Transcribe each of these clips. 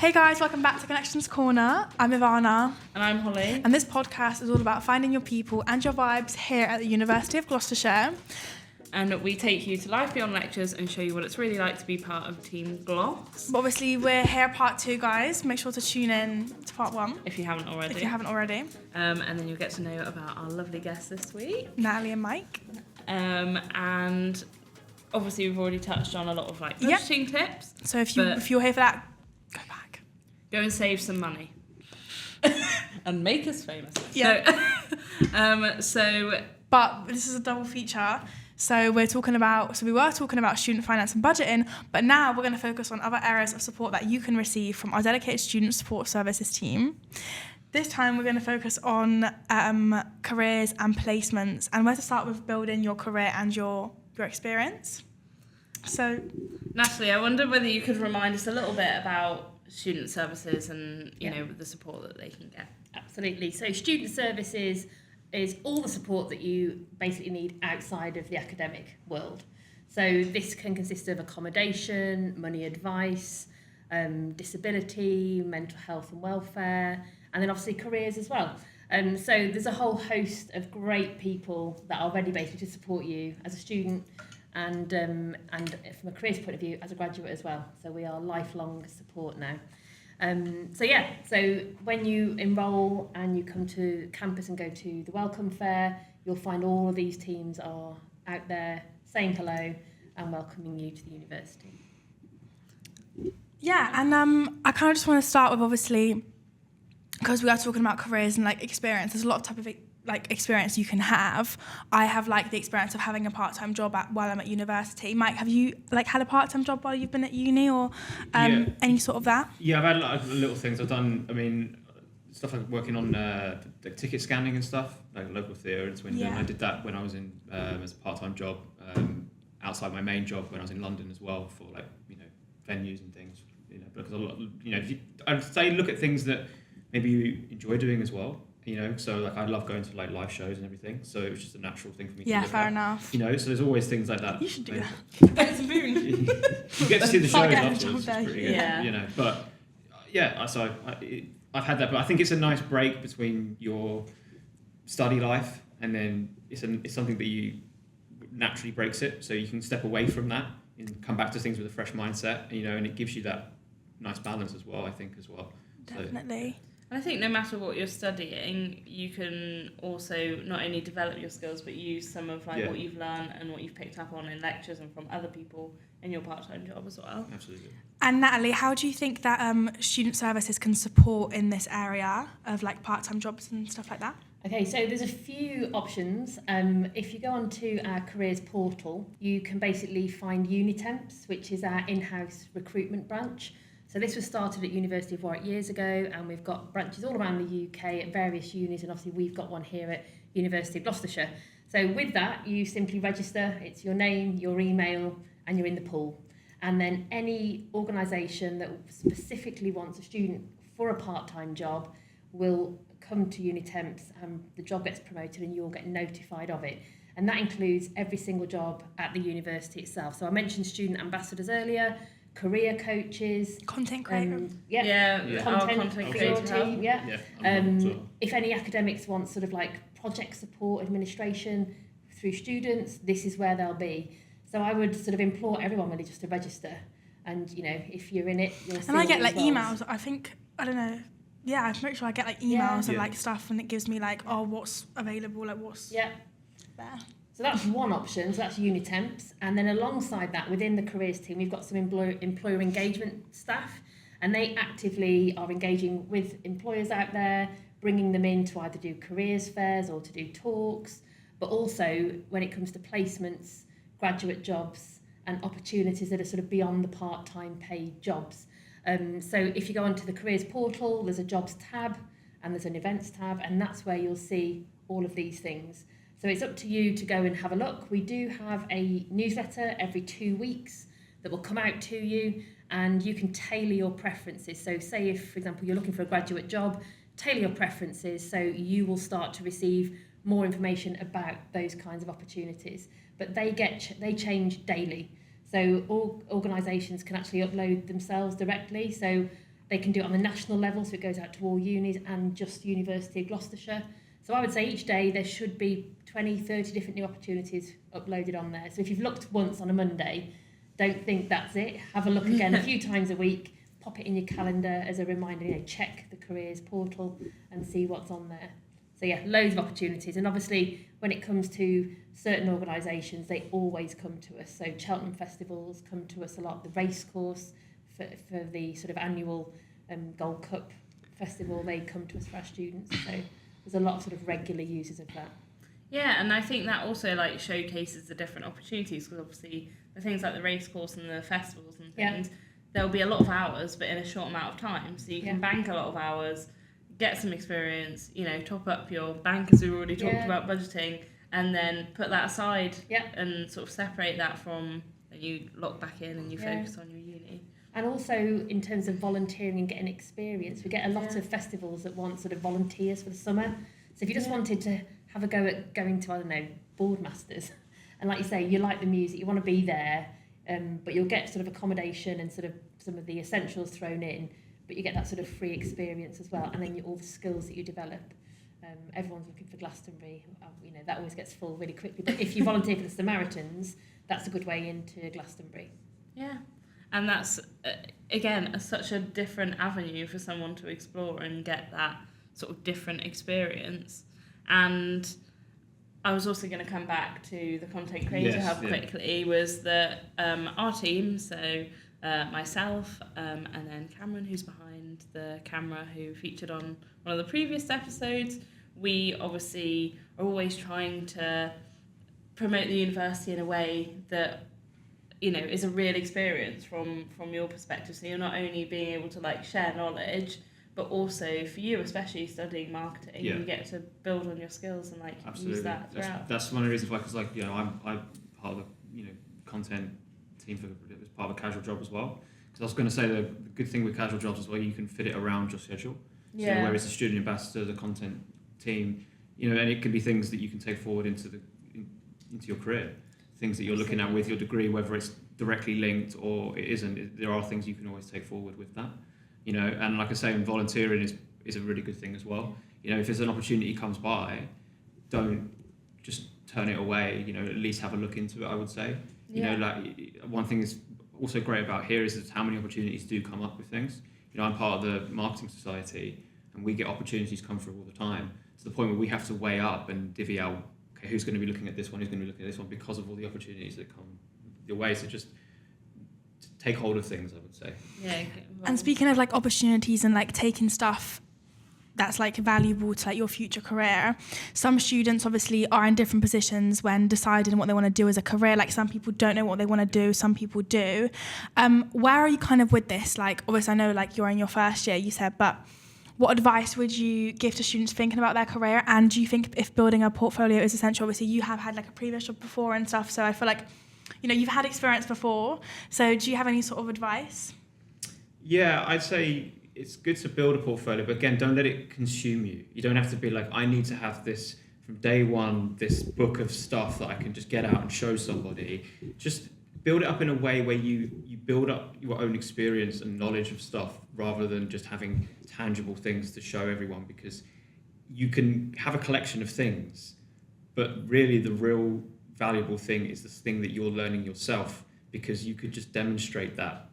Hey guys, welcome back to Connections Corner. I'm Ivana. And I'm Holly. And this podcast is all about finding your people and your vibes here at the University of Gloucestershire. And we take you to life beyond lectures and show you what it's really like to be part of Team Gloss. But obviously, we're here part 2, guys. Make sure to tune in to part 1. If you haven't already. And then you'll get to know about our lovely guests this week. Nathalie and Mike. And obviously, we've already touched on a lot of budgeting tips. So if you're here for that, go back. Go and save some money. And make us famous. Yeah. But this is a double feature. So we were talking about student finance and budgeting, but now we're going to focus on other areas of support that you can receive from our dedicated student support services team. This time we're going to focus on careers and placements, and where to start with building your career and your experience. So, Nathalie, I wonder whether you could remind us a little bit about student services and you know the support that they can get. Absolutely. So student services is all the support that you basically need outside of the academic world. So this can consist of accommodation, money advice, disability, mental health and welfare, and then obviously careers as well. So there's a whole host of great people that are ready basically to support you as a student and from a careers point of view as a graduate as well. So we are lifelong support now. So when you enrol and you come to campus and go to the welcome fair, you'll find all of these teams are out there saying hello and welcoming you to the university. Yeah, and I kind of just want to start with, obviously, because we are talking about careers and experience, there's a lot of type of experience you can have. I have the experience of having a part-time job while I'm at university. Mike, have you had a part-time job while you've been at uni or any sort of that? Yeah, I've had little things. I've done, stuff like working on ticket scanning and stuff, like local theatre in Swindon. Yeah. I did that when I was in as a part-time job outside my main job when I was in London as well for venues and things. Because I'd say look at things that maybe you enjoy doing as well. So I love going to live shows and everything. So it was just a natural thing for me to look at. Yeah, fair enough. So there's always things like that. You should do that. Get some boon. You get to see the shows afterwards. It's pretty good. Yeah. But so I've had that. But I think it's a nice break between your study life and then it's something that you naturally breaks it. So you can step away from that and come back to things with a fresh mindset. And it gives you that nice balance as well. I think as well. Definitely. And I think no matter what you're studying, you can also not only develop your skills, but use some of what you've learned and what you've picked up on in lectures and from other people in your part-time job as well. Absolutely. And Nathalie, how do you think that student services can support in this area of part-time jobs and stuff like that? Okay, so there's a few options. If you go onto our careers portal, you can basically find Unitemps, which is our in-house recruitment branch. So this was started at University of Warwick years ago, and we've got branches all around the UK at various unis, and obviously we've got one here at University of Gloucestershire. So with that, you simply register, it's your name, your email, and you're in the pool. And then any organisation that specifically wants a student for a part-time job will come to Unitemps and the job gets promoted and you'll get notified of it. And that includes every single job at the university itself. So I mentioned student ambassadors earlier, career coaches, content creators, content creator, team, if any academics want project support, administration through students, this is where they'll be. So I would implore everyone really just to register, and if you're in it, you'll see. And I get emails. I don't know. Yeah, I'm pretty sure I get emails and stuff, and it gives me what's available, what's there. So that's one option, so that's Unitemps. And then alongside that, within the careers team, we've got some employer engagement staff, and they actively are engaging with employers out there, bringing them in to either do careers fairs or to do talks, but also when it comes to placements, graduate jobs, and opportunities that are beyond the part-time paid jobs. So if you go onto the careers portal, there's a jobs tab and there's an events tab, and that's where you'll see all of these things. So it's up to you to go and have a look. We do have a newsletter every 2 weeks that will come out to you, and you can tailor your preferences. So say if, for example, you're looking for a graduate job, tailor your preferences so you will start to receive more information about those kinds of opportunities. But they change daily. So all organisations can actually upload themselves directly. So They can do it on the national level, so it goes out to all unis and just University of Gloucestershire. So I would say each day there should be 20, 30 different new opportunities uploaded on there. So if you've looked once on a Monday, don't think that's it. Have a look again a few times a week. Pop it in your calendar as a reminder. Check the careers portal and see what's on there. So yeah, loads of opportunities. And obviously, when it comes to certain organisations, they always come to us. So Cheltenham festivals come to us a lot. The race course for the sort of annual Gold Cup festival, they come to us for our students. So there's a lot of sort of regular users of that. Yeah, and I think that also like showcases the different opportunities, because obviously the things like the race course and the festivals and things, there'll be a lot of hours, but in a short amount of time. So you can bank a lot of hours, get some experience, top up your bank, as we've already talked about budgeting, and then put that aside and sort of separate that from, and you lock back in and you focus on your uni. And also in terms of volunteering and getting experience, we get a lot of festivals that want sort of volunteers for the summer. So if you just wanted to have a go at going to, I don't know, Boardmasters, and like you say, you like the music, you want to be there, but you'll get sort of accommodation and sort of some of the essentials thrown in, but you get that sort of free experience as well, and then all the skills that you develop. Everyone's looking for Glastonbury, that always gets full really quickly, but if you volunteer for the Samaritans, that's a good way into Glastonbury. Yeah. And that's, again, such a different avenue for someone to explore and get that sort of different experience. And I was also going to come back to the Content Creator Hub quickly, was that our team, so myself and then Cameron, who's behind the camera, who featured on one of the previous episodes, we obviously are always trying to promote the university in a way that is a real experience from your perspective. So you're not only being able to share knowledge, but also for you, especially studying marketing, you get to build on your skills and use that throughout. That's one of the reasons why, because I'm part of the content team as part of a casual job as well. Because I was going to say the good thing with casual jobs as well, you can fit it around your schedule. So whereas the student ambassador, the content team, and it can be things that you can take forward into your career. Things that you're looking at with your degree, whether it's directly linked or it isn't, there are things you can always take forward with that, and like I say, volunteering is a really good thing as well. If there's an opportunity comes by, don't just turn it away, at least have a look into it, I would say. One thing is also great about here is how many opportunities do come up with things. I'm part of the marketing society and we get opportunities come through all the time, to the point where we have to weigh up and divvy out, okay, who's going to be looking at this one, who's going to be looking at this one, because of all the opportunities that come your way. So just take hold of things, I would say. Yeah. And speaking of opportunities and taking stuff that's valuable to your future career, some students obviously are in different positions when deciding what they want to do as a career. Some people don't know what they want to do, some people do. Where are you kind of with this? Obviously I know you're in your first year, you said, but what advice would you give to students thinking about their career? And do you think if building a portfolio is essential? Obviously you have had a previous job before and stuff, so I feel you've had experience before. So do you have any sort of advice? Yeah, I'd say it's good to build a portfolio, but again, don't let it consume you. You don't have to be I need to have this from day one, this book of stuff that I can just get out and show somebody. Just build it up in a way where you build up your own experience and knowledge of stuff, rather than just having tangible things to show everyone, because you can have a collection of things, but really the real valuable thing is this thing that you're learning yourself, because you could just demonstrate that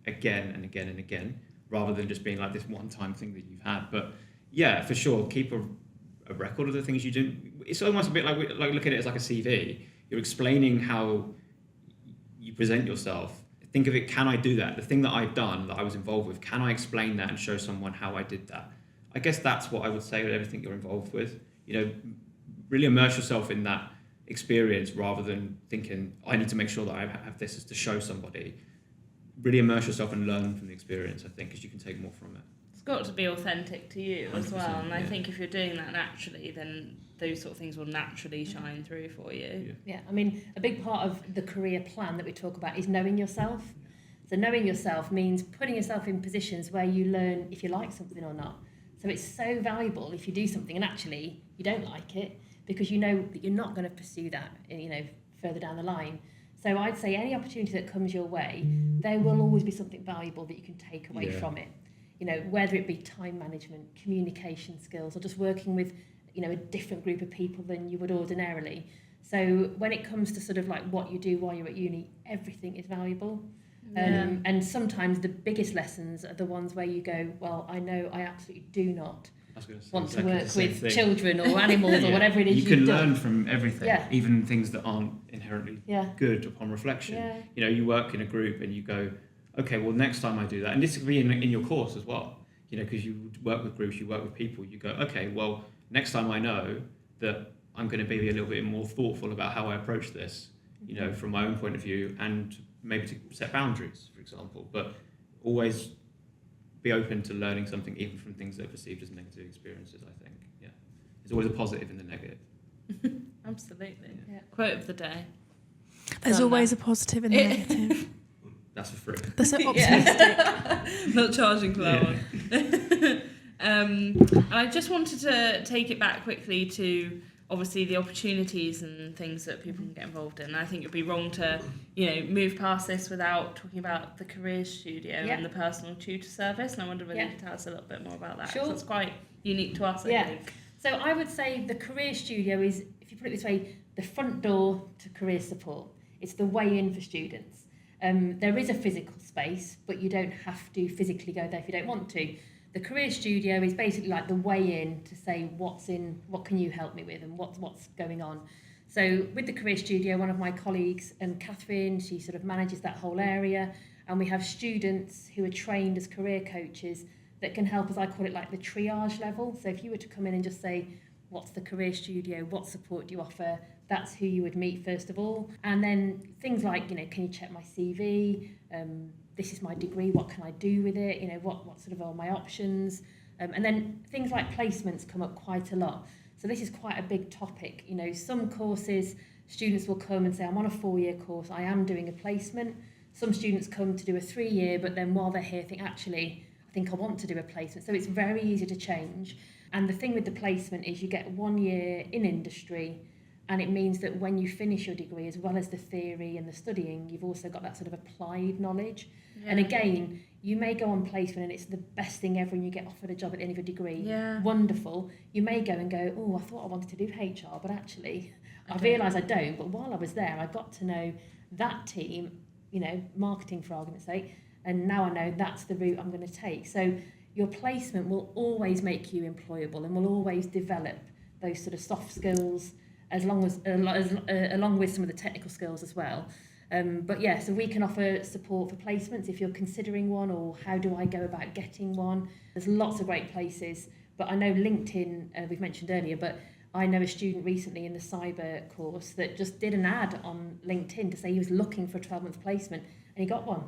again and again and again, rather than just being this one-time thing that you've had. But yeah, for sure, keep a record of the things you do. It's almost a bit like look at it as a CV. You're explaining how you present yourself. Think of it, can I do that? The thing that I've done, that I was involved with, can I explain that and show someone how I did that? I guess that's what I would say with everything you're involved with. Really immerse yourself in that experience, rather than thinking, I need to make sure that I have this as to show somebody. Really immerse yourself and learn from the experience, I think, because you can take more from it. It's got to be authentic to you as well. And I think if you're doing that naturally, then those sort of things will naturally shine through for you. Yeah, I mean, a big part of the career plan that we talk about is knowing yourself. So knowing yourself means putting yourself in positions where you learn if you like something or not. So it's so valuable if you do something and actually you don't like it, because you know that you're not going to pursue that, further down the line. So I'd say any opportunity that comes your way, there will always be something valuable that you can take away from it. you know, whether it be time management, communication skills, or just working with, you know, a different group of people than you would ordinarily. So when it comes to sort of like what you do while you're at uni, everything is valuable. And sometimes the biggest lessons are the ones where you go, well, I know I absolutely do not want to work with children or animals or whatever it is you can you've learn done. from everything, even things that aren't inherently good upon reflection. You know, you work in a group and you go, okay, well, next time I do that, and this could be in your course as well, you know, because you work with groups, you work with people, you go, okay, well, next time I know that I'm going to be a little bit more thoughtful about how I approach this, you know, from my own point of view, and maybe to set boundaries, for example, but always be open to learning something, even from things that are perceived as negative experiences, I think. Yeah. There's always a positive in the negative. Absolutely. Yeah. Quote of the day. There's always a positive in the negative. That's for free. That's so optimistic. Not charging for that one. And I just wanted to take it back quickly to obviously the opportunities and things that people can get involved in. I think it'd be wrong to, you know, move past this without talking about the Careers Studio and the personal tutor service. And I wonder whether you could tell us a little bit more about that. Sure. It's quite unique to us, I think. So I would say the Careers Studio is, if you put it this way, the front door to career support. It's the way in for students. There is a physical space, but you don't have to physically go there if you don't want to. The Career Studio is basically like the way in to say what can you help me with, and what's going on. So with the Career Studio, one of my colleagues, Catherine, she sort of manages that whole area, and we have students who are trained as career coaches that can help, as I call it, like the triage level. So if you were to come in and just say, what's the Career Studio, what support do you offer, that's who you would meet first of all. And then things like, you know, can you check my CV? This is my degree, what can I do with it? You know, what sort of are my options? And then things like placements come up quite a lot. So this is quite a big topic. You know, some courses, students will come and say, I'm on a 4-year course, I am doing a placement. Some students come to do a 3-year, but then while they're here think, actually, I think I want to do a placement. So it's very easy to change. And the thing with the placement is you get 1 year in industry, and it means that when you finish your degree, as well as the theory and the studying, you've also got that sort of applied knowledge. Yeah. And again, you may go on placement and it's the best thing ever and you get offered a job at the end of your degree. Yeah. Wonderful. You may go and go, oh, I thought I wanted to do HR, but actually I realise I don't. But while I was there, I got to know that team, you know, marketing for argument's sake, and now I know that's the route I'm going to take. So your placement will always make you employable and will always develop those sort of soft skills, along with some of the technical skills as well. But yeah, so we can offer support for placements if you're considering one, or how do I go about getting one. There's lots of great places, but I know LinkedIn, we've mentioned earlier, but I know a student recently in the cyber course that just did an ad on LinkedIn to say he was looking for a 12-month placement, and he got one.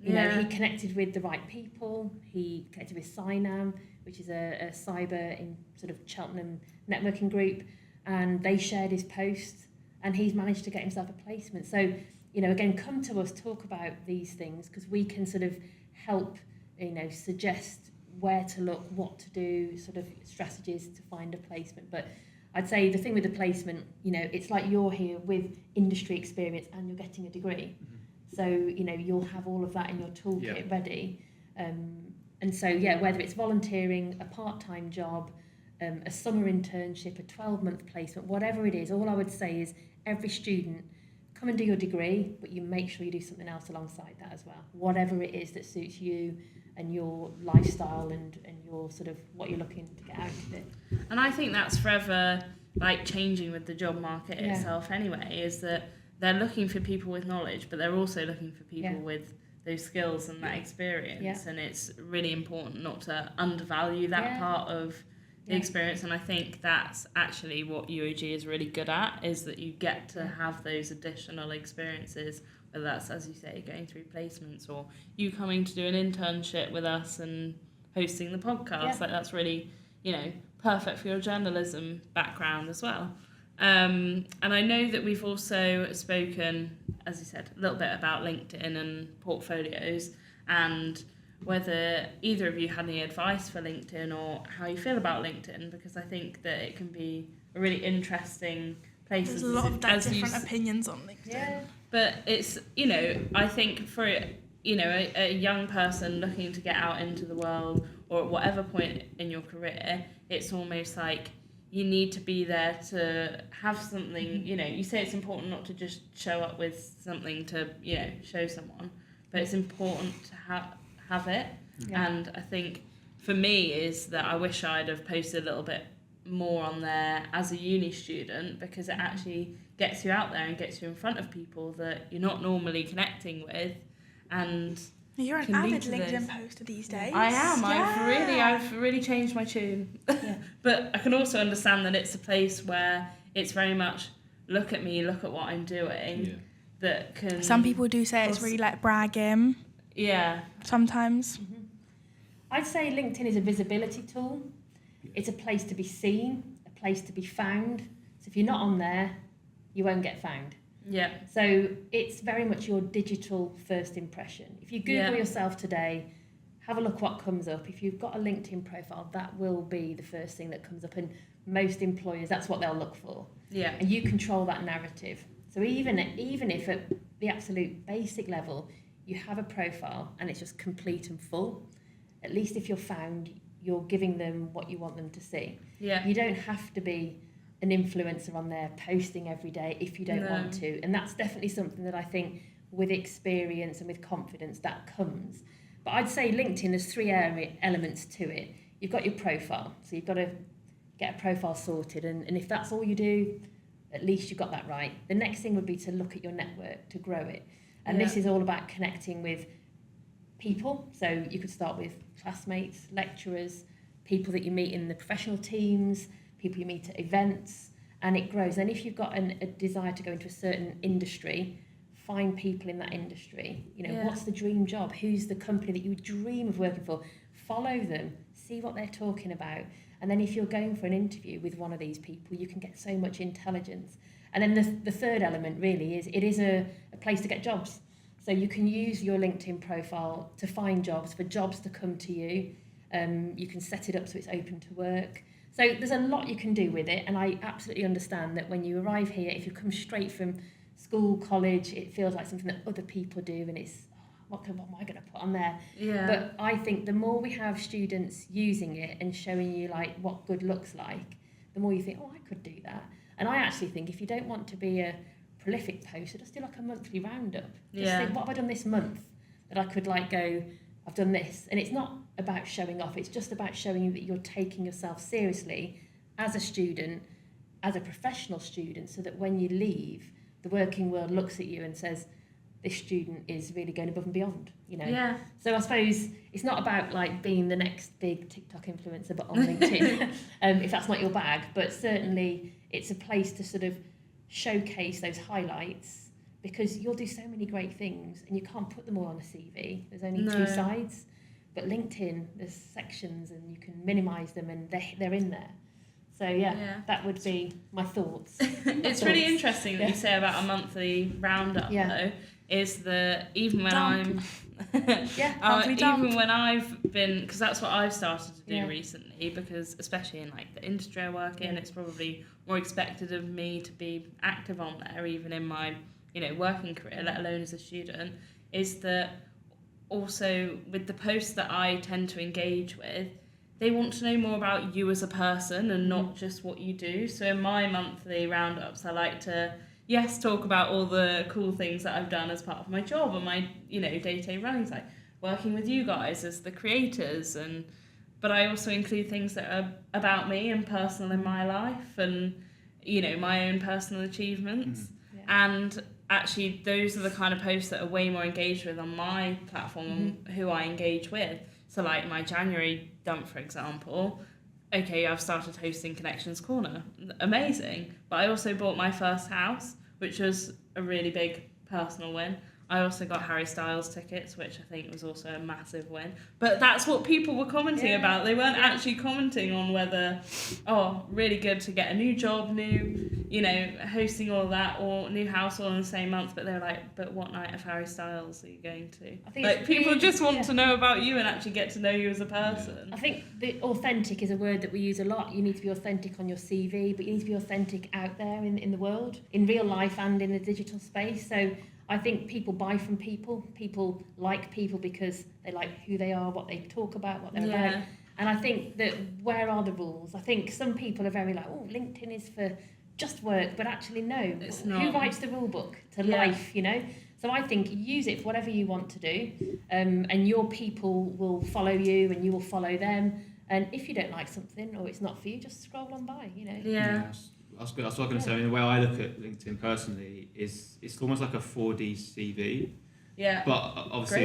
You know, he connected with the right people, he connected with Cynam, which is a cyber in sort of Cheltenham networking group, and they shared his post, and he's managed to get himself a placement. So, you know, again, come to us, talk about these things, because we can sort of help, you know, suggest where to look, what to do, sort of strategies to find a placement. But I'd say the thing with the placement, you know, it's like you're here with industry experience and you're getting a degree. Mm-hmm. So, you know, you'll have all of that in your toolkit ready. And so, yeah, whether it's volunteering, a part-time job, a summer internship, a 12-month placement, whatever it is, all I would say is every student, come and do your degree, but you make sure you do something else alongside that as well. Whatever it is that suits you and your lifestyle and your sort of what you're looking to get out of it. And I think that's forever like changing with the job market itself anyway, is that they're looking for people with knowledge, but they're also looking for people with those skills and that experience. Yeah. And it's really important not to undervalue that part of the experience. And I think that's actually what UOG is really good at, is that you get to have those additional experiences, whether that's, as you say, going through placements or you coming to do an internship with us and hosting the podcast. Like that's really, you know, perfect for your journalism background as well. And I know that we've also spoken, as you said, a little bit about LinkedIn and portfolios, and whether either of you had any advice for LinkedIn or how you feel about LinkedIn, because I think that it can be a really interesting place. There's a lot of different opinions on LinkedIn. Yeah. But it's, you know, I think for you know, a young person looking to get out into the world, or at whatever point in your career, it's almost like you need to be there to have something, you know, you say it's important not to just show up with something to, you know, show someone, but it's important to have it. Yeah. And I think for me is that I wish I'd have posted a little bit more on there as a uni student, because it actually gets you out there and gets you in front of people that you're not normally connecting with. And You're an can lead avid to LinkedIn those. poster these days. I am. Yeah. I've really changed my tune. Yeah. But I can also understand that it's a place where it's very much look at me, look at what I'm doing. Yeah. That can. Some people do say it's really like bragging Yeah. sometimes. I'd say LinkedIn is a visibility tool. It's a place to be seen, a place to be found. So if you're not on there, you won't get found. Yeah. So it's very much your digital first impression. If you Google yourself today, have a look what comes up. If you've got a LinkedIn profile, that will be the first thing that comes up. And most employers, that's what they'll look for. Yeah. And you control that narrative. So even if at the absolute basic level, you have a profile and it's just complete and full, at least if you're found, you're giving them what you want them to see. Yeah. You don't have to be an influencer on there posting every day if you don't want to. And that's definitely something that I think with experience and with confidence that comes. But I'd say LinkedIn, there's three elements to it. You've got your profile. So you've got to get a profile sorted. And if that's all you do, at least you got that right. The next thing would be to look at your network, to grow it. And this is all about connecting with people. So you could start with classmates, lecturers, people that you meet in the professional teams, people you meet at events, and it grows. And if you've got a desire to go into a certain industry, find people in that industry. You know, what's the dream job? Who's the company that you dream of working for? Follow them, see what they're talking about. And then if you're going for an interview with one of these people, you can get so much intelligence. And then the third element really is it is a place to get jobs. So you can use your LinkedIn profile to find jobs, for jobs to come to you. You can set it up so it's open to work. So there's a lot you can do with it, and I absolutely understand that when you arrive here, if you come straight from school, college, it feels like something that other people do, and it's, what am I going to put on there? Yeah. But I think the more we have students using it and showing you like what good looks like, the more you think, oh, I could do that. And I actually think if you don't want to be a prolific poster, just do like a monthly roundup. Just think, what have I done this month that I could like go, I've done this. And it's not about showing off, it's just about showing that you're taking yourself seriously as a student, as a professional student, so that when you leave, the working world looks at you and says, this student is really going above and beyond, you know. Yeah. So I suppose it's not about like being the next big TikTok influencer, but on LinkedIn, if that's not your bag. But certainly it's a place to sort of showcase those highlights, because you'll do so many great things and you can't put them all on a CV. There's only two sides. But LinkedIn, there's sections and you can minimise them and they're in there. So that would be my thoughts. It's really interesting that you say about a monthly roundup though, is that even when even when I've been, because that's what I've started to do recently, because especially in like the industry I work in, it's probably more expected of me to be active on there, even in my, you know, working career, let alone as a student, is that also with the posts that I tend to engage with, they want to know more about you as a person and not just what you do. So in my monthly roundups, I like to, talk about all the cool things that I've done as part of my job and my, you know, day-to-day runnings, like working with you guys as the creators, but I also include things that are about me and personal in my life and, you know, my own personal achievements. And actually those are the kind of posts that are way more engaged with on my platform and who I engage with. So like my January dump, for example, okay, I've started hosting Connections Corner. Amazing. But I also bought my first house, which was a really big personal win. I also got Harry Styles tickets, which I think was also a massive win. But that's what people were commenting about. They weren't actually commenting on whether, really good to get a new job, new, you know, hosting all of that, or new house all in the same month. But they're like, but what night of Harry Styles are you going to? I think like, people just want to know about you and actually get to know you as a person. I think the authentic is a word that we use a lot. You need to be authentic on your CV, but you need to be authentic out there in the world, in real life and in the digital space. So I think people buy from people. People like people because they like who they are, what they talk about, what they're about. And I think that where are the rules? I think some people are very like, oh, LinkedIn is for just work, but actually no. It's not. Who writes the rule book to life, you know? So I think use it for whatever you want to do, and your people will follow you and you will follow them. And if you don't like something or it's not for you, just scroll on by, you know? Yeah. That's what I was going to say. I mean, the way I look at LinkedIn personally is it's almost like a 4D CV. Yeah. But obviously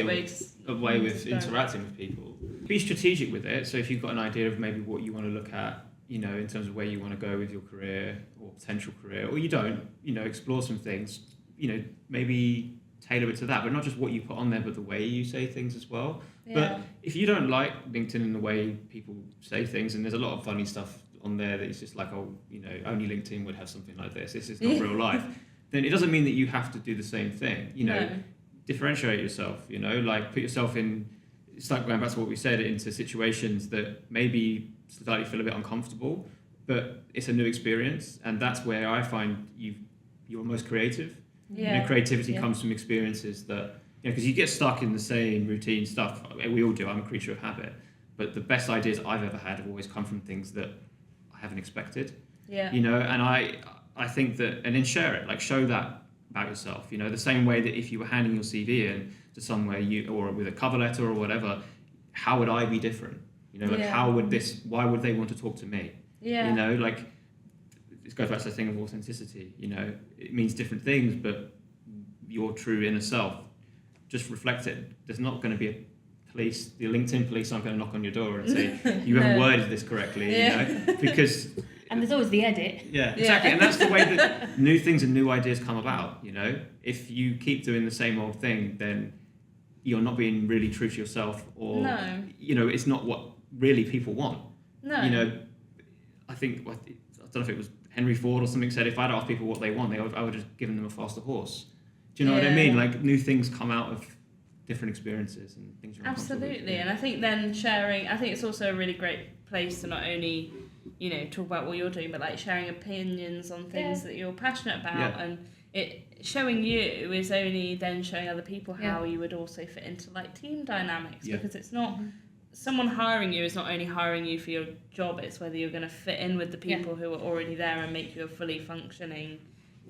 a way with describe interacting with people. Be strategic with it. So if you've got an idea of maybe what you want to look at, you know, in terms of where you want to go with your career or potential career, or you don't, you know, explore some things, you know, maybe tailor it to that, but not just what you put on there, but the way you say things as well. Yeah. But if you don't like LinkedIn and the way people say things, and there's a lot of funny stuff on there that it's just like, oh, you know, only LinkedIn would have something like this. This is not real life. Then it doesn't mean that you have to do the same thing. You know, differentiate yourself. You know, like put yourself in. It's like going back to what we said, into situations that maybe slightly feel a bit uncomfortable, but it's a new experience, and that's where I find you're most creative. Yeah. You know, creativity comes from experiences that, you know, because you get stuck in the same routine stuff. We all do. I'm a creature of habit. But the best ideas I've ever had have always come from things that I haven't expected. Yeah. You know, and I think that, and then share it, like show that about yourself. You know, the same way that if you were handing your CV in to somewhere, or with a cover letter or whatever, how would I be different? You know, like why would they want to talk to me? Yeah. You know, like, this goes back to the thing of authenticity. You know, it means different things, but your true inner self, just reflect it. There's not going to be the LinkedIn police aren't going to knock on your door and say, you haven't worded this correctly, you know, because... And there's always the edit. Yeah, exactly. And that's the way that new things and new ideas come about, you know. If you keep doing the same old thing, then you're not being really true to yourself, or, you know, it's not what really people want. No. You know, I think, I don't know if it was Henry Ford or something said, if I'd asked people what they want, I would have given them a faster horse. Do you know what I mean? Like, new things come out of different experiences and things you're absolutely. And I think then sharing, I think it's also a really great place to not only, you know, talk about what you're doing, but like sharing opinions on things that you're passionate about, and it showing you is only then showing other people how you would also fit into like team dynamics, because it's not someone hiring you is not only hiring you for your job, it's whether you're going to fit in with the people who are already there and make you a fully functioning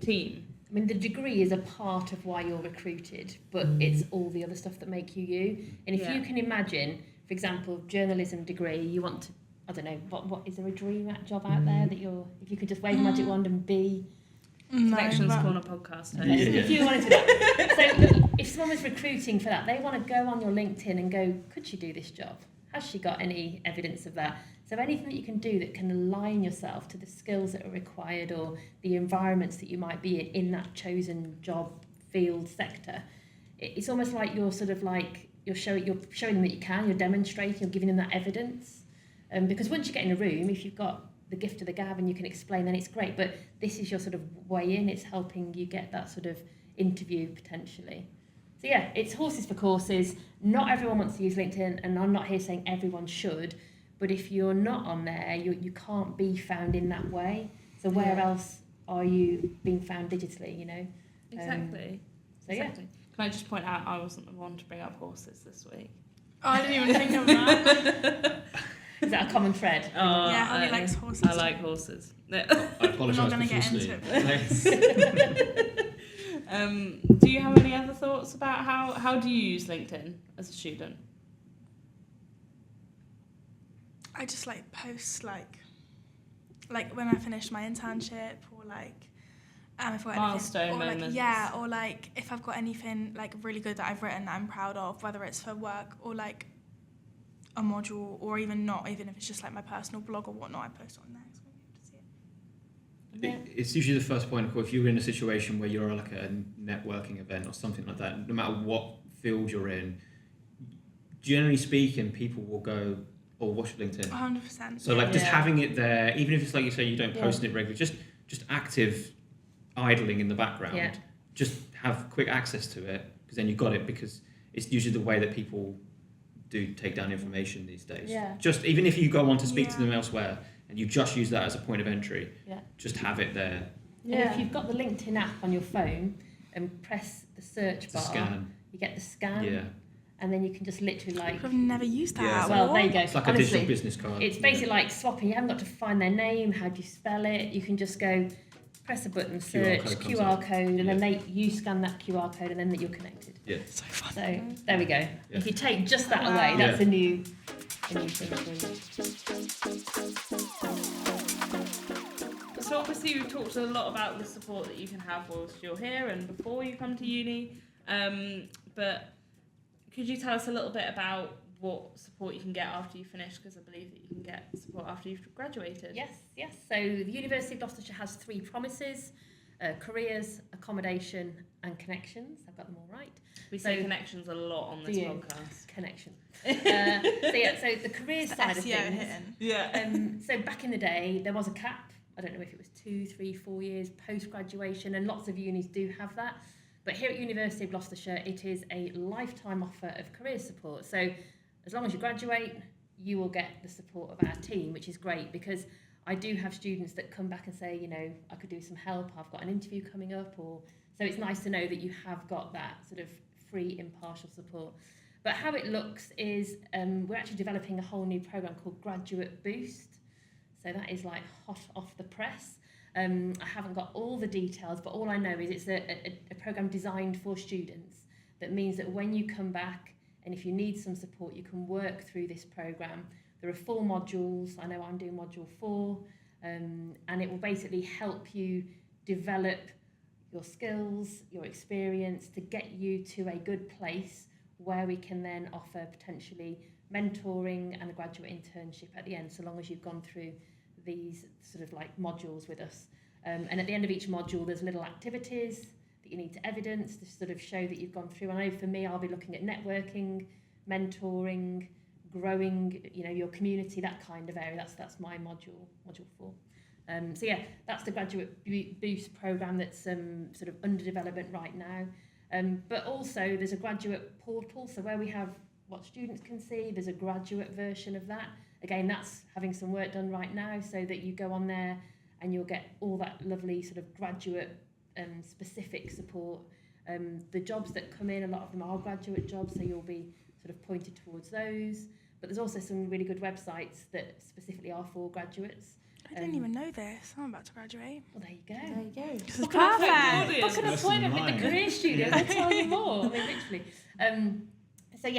team. I mean, the degree is a part of why you're recruited, but it's all the other stuff that make you you. And if you can imagine, for example, journalism degree, you want to, I don't know, what is there a dream job out there that if you could just wave a magic wand and be... Connections Corner podcast. If you wanted to do that. So if someone was recruiting for that, they want to go on your LinkedIn and go, could she do this job? Has she got any evidence of that? So anything that you can do that can align yourself to the skills that are required or the environments that you might be in that chosen job, field, sector, it's almost like you're sort of like, you're showing them that you can, you're demonstrating, you're giving them that evidence. Because once you get in a room, if you've got the gift of the gab and you can explain, then it's great. But this is your sort of way in, it's helping you get that sort of interview potentially. So yeah, it's horses for courses. Not everyone wants to use LinkedIn, and I'm not here saying everyone should, but if you're not on there, you can't be found in that way. So where else are you being found digitally, you know? Exactly. Can I just point out, I wasn't the one to bring up horses this week. Oh, I didn't even think of that. Is that a common thread? Yeah, Holly likes horses. I like horses. I apologise. I'm not going to get into it. Do you have any other thoughts about how do you use LinkedIn as a student? I just like post like when I finished my internship, or like if I've got milestone anything, or moments. like or like if I've got anything like really good that I've written that I'm proud of, whether it's for work or like a module, or even not, even if it's just like my personal blog or whatnot, I post on there. So to see it. It's usually the first point of call. If you're in a situation where you're like a networking event or something like that, no matter what field you're in, generally speaking, people will go, "Oh, watch LinkedIn." 100%. So like just having it there, even if it's like you say you don't post it regularly, just active idling in the background. Just have quick access to it, because then you've got it, because it's usually the way that people do take down information these days. Just even if you go on to speak to them elsewhere and you just use that as a point of entry, just have it there. And if you've got the LinkedIn app on your phone, and press the search It's a bar. scan. You get the scan, Yeah. and then you can just literally like. I've never used that. Yeah. Well, there you go. It's like Honestly, a digital business card. it's basically like swapping. You haven't got to find their name. How do you spell it? You can just go press a button, search code comes QR up. code, and then you scan that QR code, and then that you're connected. Yeah. So fun. So there we go. Yeah. If you take just that Wow. away, that's Yeah. a new thing for you. So obviously we've talked a lot about the support that you can have whilst you're here and before you come to uni. But could you tell us a little bit about what support you can get after you finish? Because I believe that you can get support after you've graduated. Yes. So the University of Gloucestershire has 3 promises: careers, accommodation, and connections. I've got them all right. We say So- connections a lot on this Do you? podcast. Connection. So the careers side of SEO things. hitting. Yeah. So back in the day, there was a cap. I don't know if it was 2, 3, 4 years post-graduation, and lots of unis do have that. But here at University of Gloucestershire, it is a lifetime offer of career support. So as long as you graduate, you will get the support of our team, which is great because I do have students that come back and say, you know, I could do some help, I've got an interview coming up, so it's nice to know that you have got that sort of free, impartial support. But how it looks is we're actually developing a whole new programme called Graduate Boost. So that is like hot off the press. I haven't got all the details, but all I know is it's a programme designed for students. That means that when you come back, and if you need some support, you can work through this programme. There are 4 modules. I know I'm doing module 4, and it will basically help you develop your skills, your experience to get you to a good place where we can then offer potentially mentoring and a graduate internship at the end, so long as you've gone through these sort of like modules with us. And at the end of each module, there's little activities that you need to evidence to sort of show that you've gone through. I know for me, I'll be looking at networking, mentoring, growing, you know, your community, that kind of area. That's my module 4. So yeah, that's the Graduate Boost programme that's sort of under development right now. But also there's a graduate portal, so where we have what students can see, there's a graduate version of that. Again, that's having some work done right now, so that you go on there and you'll get all that lovely sort of graduate specific support. The jobs that come in, a lot of them are graduate jobs, so you'll be sort of pointed towards those. But there's also some really good websites that specifically are for graduates. I didn't even know this. I'm about to graduate. Well, there you go. There you go. This is Book an perfect. Book an appointment with the Online. Career Studio. They'll tell you more. I mean, literally.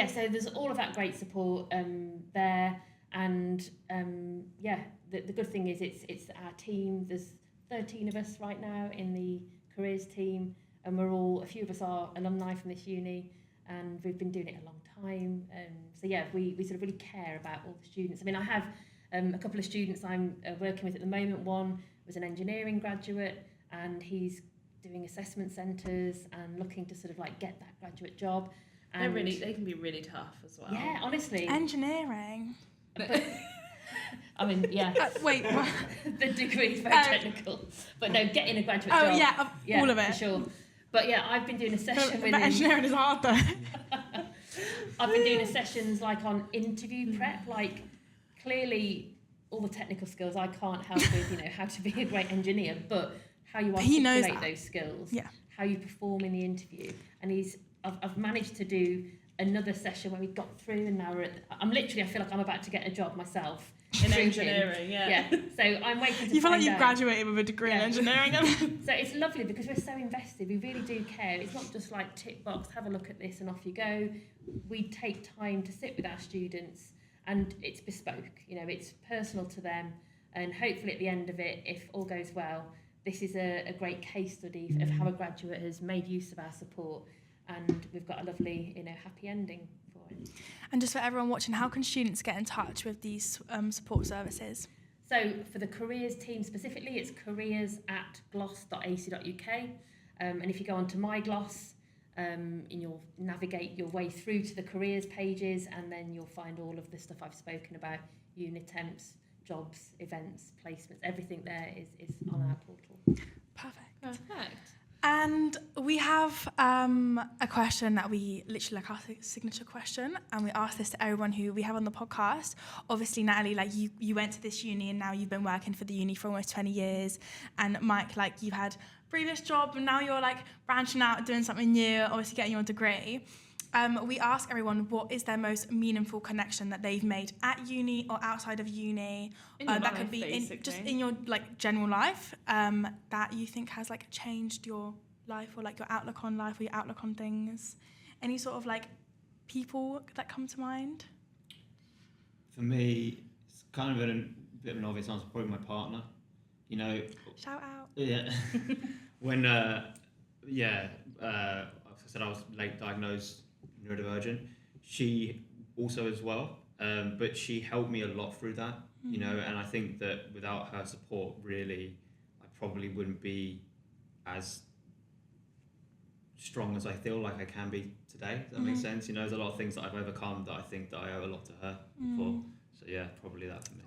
So there's all of that great support there, and the good thing is it's our team. There's 13 of us right now in the careers team, and a few of us are alumni from this uni, and we've been doing it a long time. We sort of really care about all the students. I mean, I have a couple of students I'm working with at the moment. One was an engineering graduate, and he's doing assessment centres and looking to sort of like get that graduate job. And They can be really tough as well. yeah, honestly. Engineering. I mean, yeah. Wait, what? The degree is very technical, but no, getting a graduate Oh, job. yeah, all of it. For sure. But yeah, I've been doing a session But with him. engineering is hard though. I've been doing sessions like on interview prep, like clearly all the technical skills I can't help with, you know, how to be a great engineer, but how you He knows articulate that. those skills, Yeah. how you perform in the interview. And I've managed to do another session where we got through, and now I feel like I'm about to get a job myself. In through him. engineering, yeah. So I'm waiting to You feel like find you've out. graduated with a degree in Yeah. engineering. So it's lovely because we're so invested. We really do care. It's not just like tick box, have a look at this and off you go. We take time to sit with our students, and it's bespoke. You know, it's personal to them. And hopefully at the end of it, if all goes well, this is a great case study of how a graduate has made use of our support, and we've got a lovely, you know, happy ending for it. And just for everyone watching, how can students get in touch with these support services? So for the careers team specifically, it's careers@gloss.ac.uk. And if you go onto My Gloss, and you'll navigate your way through to the careers pages, and then you'll find all of the stuff I've spoken about, Unitemps, jobs, events, placements, everything there is on our portal. Perfect. Perfect. And we have a question that we literally like our signature question, and we ask this to everyone who we have on the podcast. Obviously, Nathalie, like you went to this uni and now you've been working for the uni for almost 20 years, and Mike, like you've had previous job, and now you're like branching out, doing something new, obviously getting your degree. We ask everyone what is their most meaningful connection that they've made at uni or outside of uni. That life, could be just basically. in your like general life, that you think has like changed your life, or like your outlook on life, or your outlook on things. Any sort of like people that come to mind? For me, it's kind of a bit of an obvious answer. Probably my partner. You know. Shout out. Yeah. When like I said, I was late diagnosed neurodivergent. She also as well, but she helped me a lot through that. You know, and I think that without her support, really, I probably wouldn't be as strong as I feel like I can be today. Does that make sense? You know, there's a lot of things that I've overcome that I think that I owe a lot to her for. So yeah, probably that for me.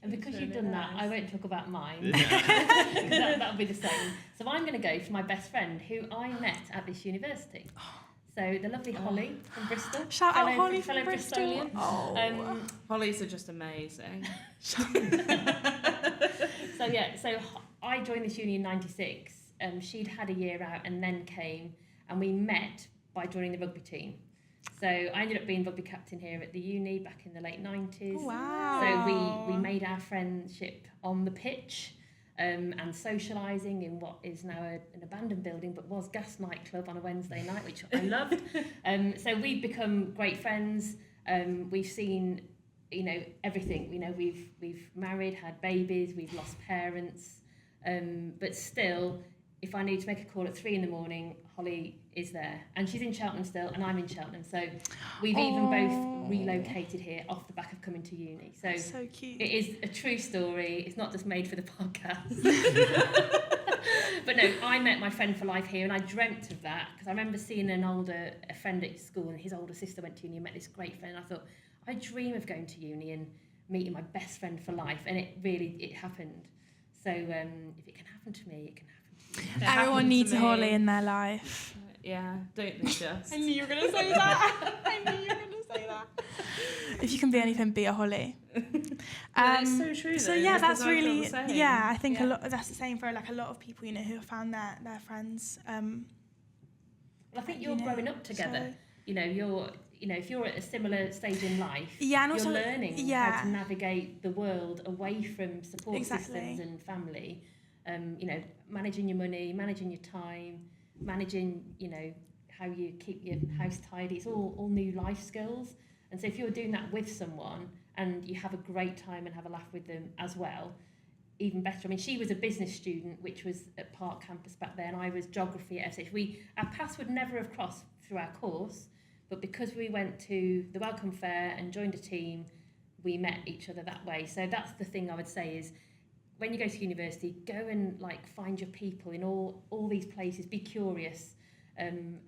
And because you've done that, I won't talk about mine. Yeah. That'll be the same. So I'm going to go for my best friend, who I met at this university. So the lovely Holly from Bristol. Shout out fellow- Holly fellow from Bristol. Bristolian. Oh. Hollies are just amazing. So I joined this uni in '96. She'd had a year out and then came, and we met by joining the rugby team. So I ended up being rugby captain here at the uni back in the late 90s. Wow. So we made our friendship on the pitch, and socialising in what is now an abandoned building, but was Gas nightclub on a Wednesday night, which I loved. So we've become great friends. We've seen, you know, everything. You know, we've married, had babies, we've lost parents, but still, if I need to make a call at 3 a.m, Holly is there, and she's in Cheltenham still, and I'm in Cheltenham. So we've even both relocated here off the back of coming to uni. So Cute. it is a true story. It's not just made for the podcast. But no, I met my friend for life here, and I dreamt of that because I remember seeing a friend at school, and his older sister went to uni and met this great friend. And I thought, I dream of going to uni and meeting my best friend for life, and it happened. So if it can happen to me, it can happen to you. Everyone needs a Holly in their life. Yeah, don't they just? I knew you were going to say that. I knew you were going to say that. If you can be anything, be a Holly. Well, it's so true. So though, yeah, because that's I feel really the same. I think a lot. That's the same for like a lot of people, you know, who have found their friends. Well, I think you're you know, growing up together. so- If you're at a similar stage in life, Yeah, and also you're learning yeah. how to navigate the world away from support Exactly. systems and family. Managing your money, managing your time, managing, how you keep your house tidy. It's all new life skills. And so if you're doing that with someone and you have a great time and have a laugh with them as well, even better. I mean, she was a business student, which was at Park Campus back then. I was geography at FH. Our paths would never have crossed through our course, but because we went to the welcome fair and joined a team, we met each other that way. So that's the thing I would say is, when you go to university, go and find your people in all these places. Be curious, and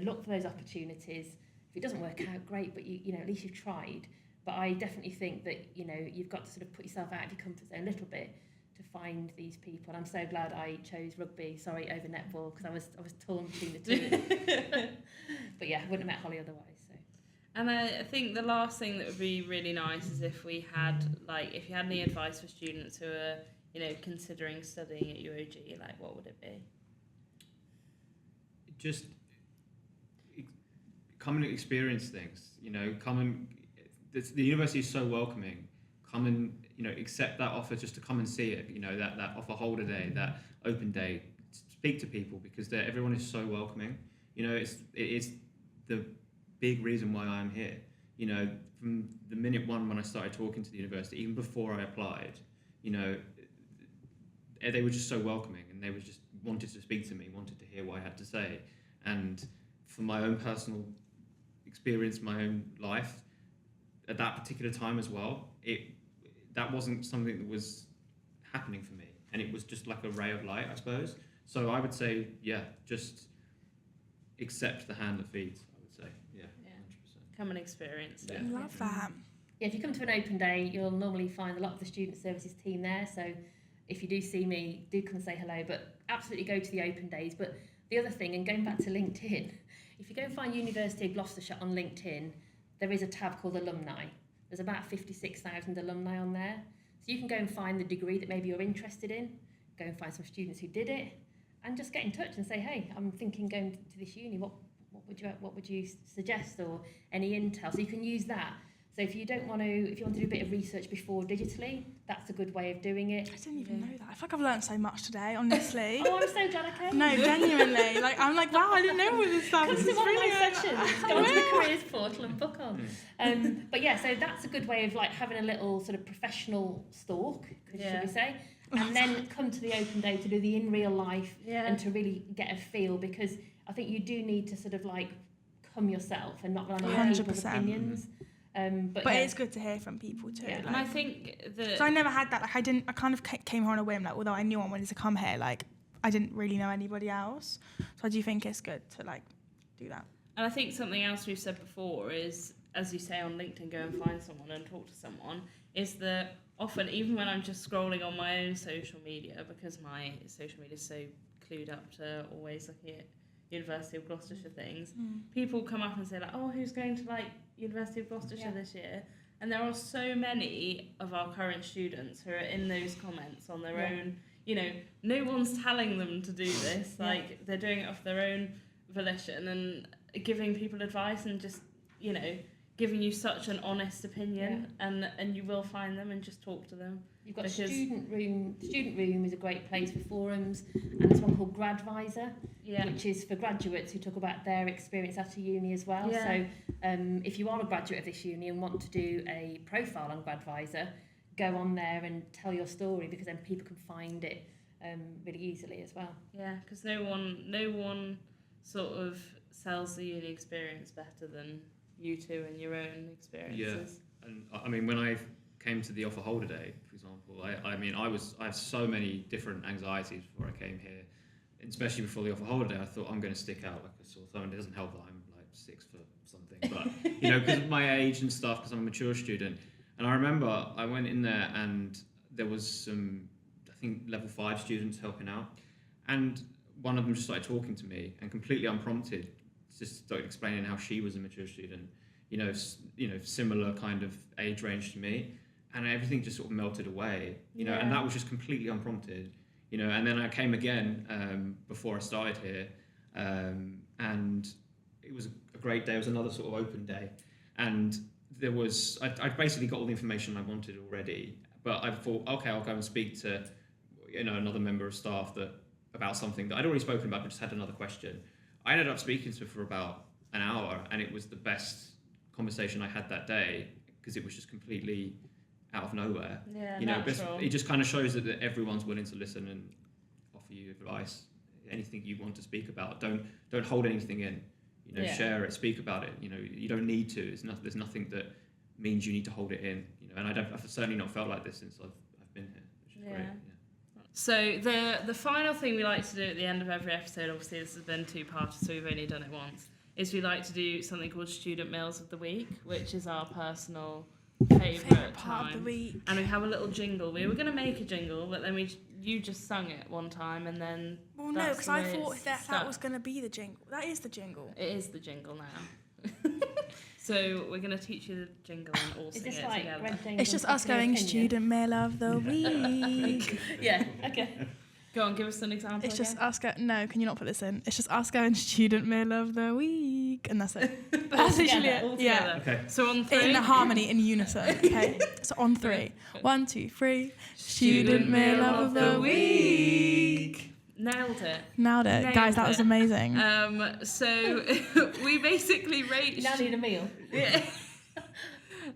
look for those opportunities. If it doesn't work out, great, but you at least you've tried. But I definitely think that you've got to sort of put yourself out of your comfort zone a little bit to find these people. And I'm so glad I chose rugby, over netball, because I was torn between the two. But yeah, I wouldn't have met Holly otherwise. So. And I think the last thing that would be really nice is if we had, if you had any advice for students who are, considering studying at UOG, what would it be? Just come and experience things. The university is so welcoming. Come and accept that offer just to come and see it. That offer holder day, that open day. Speak to people because everyone is so welcoming. It is the big reason why I'm here. From the minute one when I started talking to the university, even before I applied, they were just so welcoming, and they were just wanted to speak to me, wanted to hear what I had to say. And from my own personal experience, my own life, at that particular time as well, that wasn't something that was happening for me, and it was just like a ray of light, I suppose. So I would say, just accept the hand that feeds. I would say, 100%. Come and experience it. I love that. Yeah, if you come to an open day, you'll normally find a lot of the student services team there. So if you do see me, do come and say hello. But absolutely go to the open days. But the other thing, and going back to LinkedIn, if you go and find University of Gloucestershire on LinkedIn, there is a tab called Alumni. There's about 56,000 alumni on there. So you can go and find the degree that maybe you're interested in. go and find some students who did it, and just get in touch and say, hey, I'm thinking going to this uni. What would you suggest, or any intel? So you can use that. So if you want to do a bit of research before digitally, that's a good way of doing it. I didn't even know that. I feel like I've learned so much today, honestly. Oh, I'm so glad I came. No, genuinely. Like, I'm like, wow, I didn't know all this stuff. Come This to is one of really my sessions. Go onto the careers portal and book on. But yeah, so that's a good way of like having a little sort of professional stalk, should we say, and then come to the open day to do the in real life and to really get a feel, because I think you do need to sort of like come yourself and not rely on people's 100%. opinions. But it's good to hear from people too. Yeah. Like, And I think that... so I never had that. Like, I kind of came here on a whim. Like, although I knew I wanted to come here, like, I didn't really know anybody else. So I do think it's good to like do that. And I think something else we've said before is, as you say on LinkedIn, go and find someone and talk to someone, is that often, even when I'm just scrolling on my own social media, because my social media is so clued up to always looking at University of Gloucestershire things, people come up and say like, oh, who's going to like University of Gloucestershire this year? And there are so many of our current students who are in those comments on their own, you know, no one's telling them to do this, like they're doing it off their own volition and giving people advice and just, you know, giving you such an honest opinion, and you will find them and just talk to them. You've got student room. Student room is a great place for forums, and there's one called Gradvisor, which is for graduates who talk about their experience at a uni as well. So if you are a graduate of this uni and want to do a profile on Gradvisor, go on there and tell your story, because then people can find it really easily as well. Yeah, because no one sort of sells the uni experience better than you two and your own experiences. Yeah, and I mean, when I came to the offer holder day, for example, I had so many different anxieties before I came here, especially before the offer holder day. I thought I'm going to stick out like a sore thumb. It doesn't help that I'm like 6 foot something, but you know, because of my age and stuff, because I'm a mature student. And I remember I went in there and there was some, I think, level 5 students helping out, and one of them just started talking to me and completely unprompted just started explaining how she was a mature student, you know, similar kind of age range to me, and everything just sort of melted away, you know, and that was just completely unprompted, you know. And then I came again before I started here, and it was a great day. It was another sort of open day, and there was I basically got all the information I wanted already, but I thought, okay, I'll go and speak to, you know, another member of staff about something that I'd already spoken about, but just had another question. I ended up speaking to her for about an hour, and it was the best conversation I had that day, because it was just completely out of nowhere. Yeah, you know, natural. it just kind of shows that everyone's willing to listen and offer you advice, anything you want to speak about. Don't hold anything in. You know, share it, speak about it. You know, you don't need to. There's nothing that means you need to hold it in. You know, and I've certainly not felt like this since I've been here, which is great. Yeah. So the final thing we like to do at the end of every episode, obviously this has been 2-parter, so we've only done it once, is we like to do something called Student Meals of the Week, which is our personal favourite part time. of the week. And we have a little jingle. We were going to make a jingle, but then you just sung it one time, and then Well, no, because I thought that was going to be the jingle. That is the jingle. It is the jingle now. So we're going to teach you the jingle and all sing it together. It's just us going Student Meal of the Week. Yeah, okay. Go on, give us an example. It's just us no, can you not put this in? It's just us going Student Meal of the Week, and that's it. That's literally it. Yeah. Okay. So on 3. In harmony, in unison. Okay. So on 3. 1, 2, 3. Student Meal of the Week. Nailed it. Nailed it. Guys, that was amazing. So we basically rate... You now need a meal. Yeah.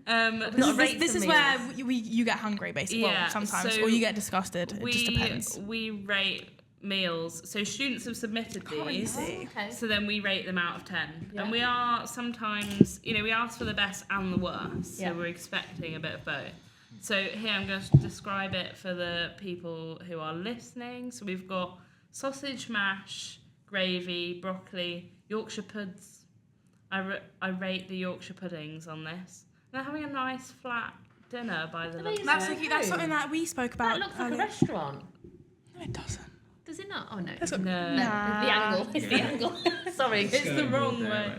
This is where you get hungry, basically. Yeah, well, sometimes, so or you get disgusted. It just depends. We rate meals. So students have submitted these. Okay. So then we rate them out of 10. Yeah. And we are sometimes, you know, we ask for the best and the worst. So Yeah. we're expecting a bit of both. So here I'm going to describe it for the people who are listening. So we've got sausage mash, gravy, broccoli, Yorkshire puds. I rate the Yorkshire puddings on this. They're having a nice flat dinner by the looks. That's something that we spoke about. That looks like a restaurant. No, it doesn't. Does it not? Oh no. That's got- No. The angle. It's the angle. Sorry. It's the wrong way.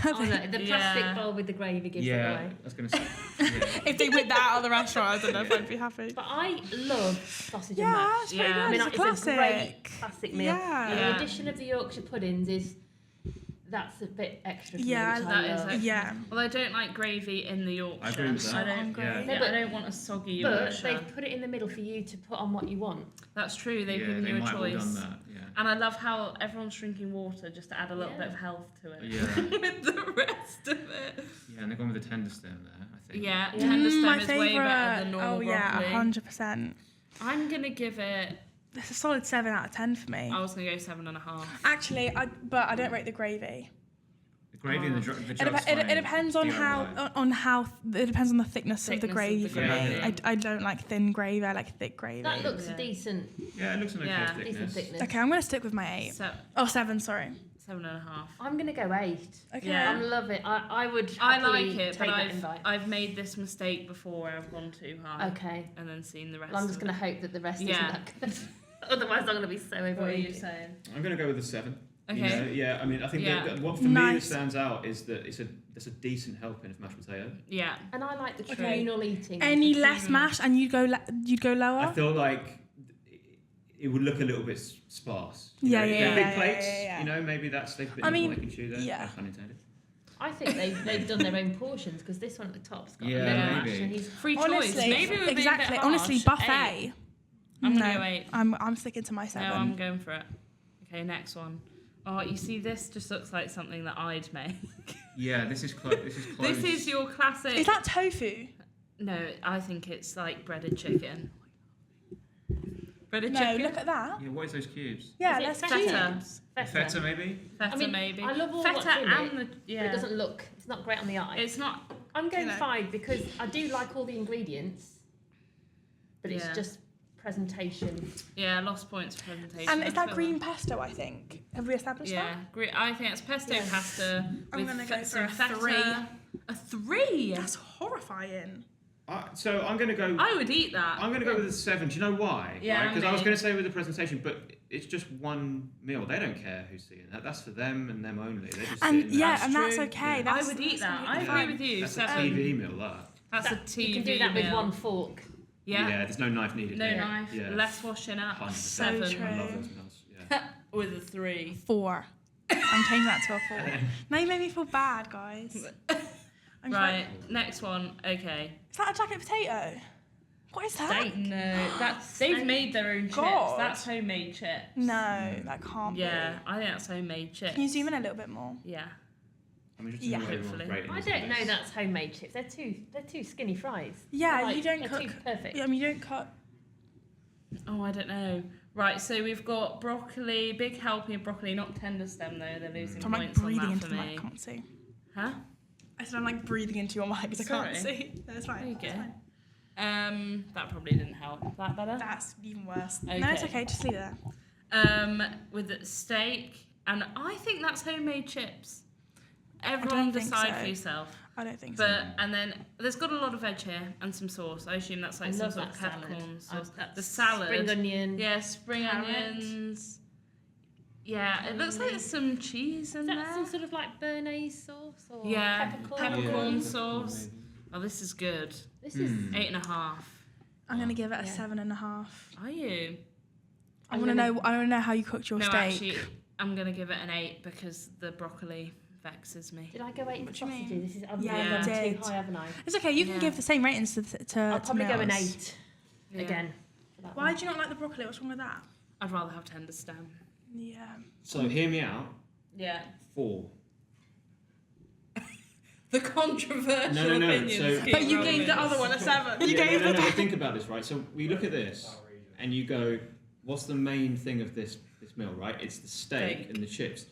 Oh no, the plastic bowl with the gravy gives it away. I was going to say. if they whipped that out of the restaurant, I don't know if I'd be happy. But I love sausage and Yeah, mash. it's pretty Yeah. good. I mean, It's a it's classic. a great classic meal. Yeah. And Yeah. the addition of the Yorkshire puddings that's a bit extra for Yeah, me, which that I is love. extra. Yeah. Well, I don't like gravy in the Yorkshire. I agree with that. I don't. hungry. Yeah, No, but- I don't want a soggy But Yorkshire. they've put it in the middle for you to put on what you want. That's true. They've Yeah, given they you a might have all choice. done that. Yeah. And I love how everyone's drinking water just to add a little Yeah. bit of health to it. Yeah. With the rest of it. Yeah, and they're going with the tender stem there, I think. Yeah, Yeah. tender stem my is favourite. way better than normal oh yeah, broccoli. 100%. I'm gonna give it. It's a solid 7 out of 10 for me. I was gonna go 7.5. Actually, but I don't rate the gravy. The gravy and the It, jug's it fine. depends on how it depends on the thickness of the Thickness of gravy the for me. gravy. I don't like thin gravy. I like thick gravy. That looks Yeah. decent, Yeah, it looks an okay Yeah. decent thickness. thickness. Okay, I'm gonna stick with my 8. So, 7, sorry. 7.5. I'm gonna go 8. Okay. Yeah. I love it. I would I happily like it, take but that invite. I've made this mistake before where I've gone too high. Okay. And then seen the rest. Well, I'm just of going to it. hope that the rest Yeah. isn't that good. Otherwise, I'm going to be so What are you overrated. saying? I'm going to go with a 7. Okay. You know, yeah, I mean, I think Yeah. what for me that Nice. stands out is that there's a decent helping of mashed potato. Yeah. And I like the Okay. communal eating. Any True. less mash and you'd go lower. I feel like it would look a little bit sparse. You Yeah, know, yeah, if they're yeah, big yeah, plates. yeah, yeah. You know, maybe that's they've been I mean, they can chew there. yeah. No pun intended. I think they've done their own portions because this one at the top's got Yeah, a little maybe. mash and he's Free Honestly, choice. Maybe we're being exactly. a bit Honestly, harsh. buffet. 8. I'm no, gonna go 8. I'm sticking to my 7. No, I'm going for it. Okay, next one. Oh, you see, this just looks like something that I'd make. Yeah, this is close. This is close. This is your classic. Is that tofu? No, I think it's like breaded chicken. Breaded No, chicken? look at that. Yeah, what is those cubes? Yeah, Is it that's feta? cubes. Feta maybe. Feta I mean, maybe. I love all Feta what's in and it, the but yeah. it doesn't look, it's not great on the eye. It's not. I'm going You know. 5 because I do like all the ingredients, but it's Yeah. just presentation. Yeah, lost points for presentation. And I is that feel green like. pesto, I think? Have we established Yeah, I think it's pesto Yes. pasta I'm with gonna go some for a feta. 3. A 3? that? That's horrifying. So I'm going to go. I would eat that. I'm going to go with a 7. Do you know why? Yeah, Because I was me. going to say with the presentation, but it's just one meal. They don't care who's seeing that. That's for them and them only. They're just And sitting there. yeah, That's and that's true. okay. Yeah. That's, I would eat that's that. I completely agree fine. with you. That's a 7. TV meal, that. That's a That- TV You can do that with meal. one fork. Yeah. There's no knife needed. No yeah. knife. Yeah. Less washing up. 100%. So 7 true. I love those meals. Yeah. with a 3. 4. I'm changing that to a 4. Now you made me feel bad, guys. I'm Right, next one. Okay. Is that a jacket potato? What is that? Steak. No, they've made their own chips. God. That's homemade chips. No, that can't Yeah, I think that's homemade chips. be. Can you zoom in a little bit more? Yeah. I'm interested Yeah. in the way everyone's Hopefully. rating I this don't on know this. that's homemade chips. They're too skinny fries. Yeah, They're you don't they're cook. too perfect. Yeah, I mean, you don't cut. Oh, I don't know. Right, so we've got broccoli, big helping of broccoli, not tender stem though. They're losing I'm like points on breathing that into for the mic. me. I can't see. Huh? I said I'm like breathing into your mic because I can't Sorry. see. No, it's fine. There you It's go. fine. That probably didn't help. That better? That's even worse. No, it's Okay. okay. Just leave it there. With the steak, and I think that's homemade chips. don't Everyone think decide so. for yourself. I don't think But and then there's got a lot of veg here and some sauce. I assume that's like I some love sort that of salad. peppercorn sauce. That's The salad. Spring onion. Yeah, spring Carrot. onions. Yeah, it looks like there's some cheese in Is that there. some sort of like béarnaise sauce or Yeah, peppercorn? peppercorn Yeah. sauce. Oh, this is good. This is. Mm. 8.5. I'm gonna give it a Yeah. 7.5. Are you? I I'm want to gonna- know. I want to know how you cooked your No, steak. actually, I'm gonna give it an 8 because the broccoli vexes me. Did I go 8 What for do you mean? sausages? This is I've Yeah, you gone too did. high, haven't I? It's okay. You can Yeah. give the same ratings to I'll probably go an meals. 8 Yeah. again. For that Why one. do you not like the broccoli? What's wrong with that? I'd rather have tender stem. Yeah. So hear me out. Yeah. 4. The controversial No, no, no, opinions. so- keep But you rolling. gave the other one a 7. You Yeah, gave no, the. but think about this, right? So we look at this, and you go, "What's the main thing of this meal?" Right? It's the steak Steak. and the chips.